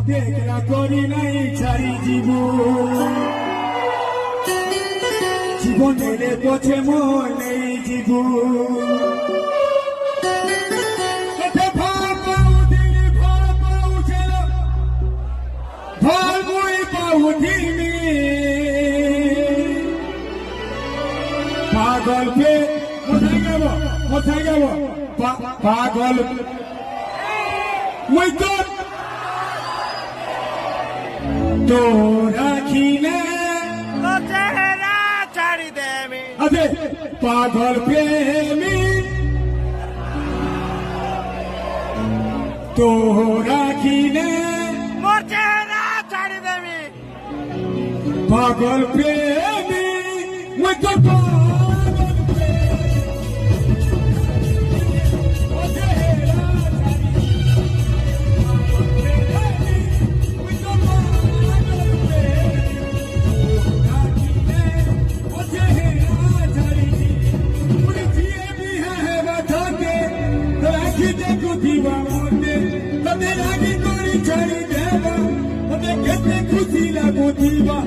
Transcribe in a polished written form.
দেখলা করি নাই ছাড়ি জীবনের পথে মনে জীবন পাগল পে কোথায় গেল পাগল ওই তো রাখিলে চেহারা ছাড়ি দেবে আরে পাগল প্রেমী তো রাখিলে মোর চেহারা ছাড়ি দেবে পাগল প্রেমী ওই তো খুশি লাগো দিবা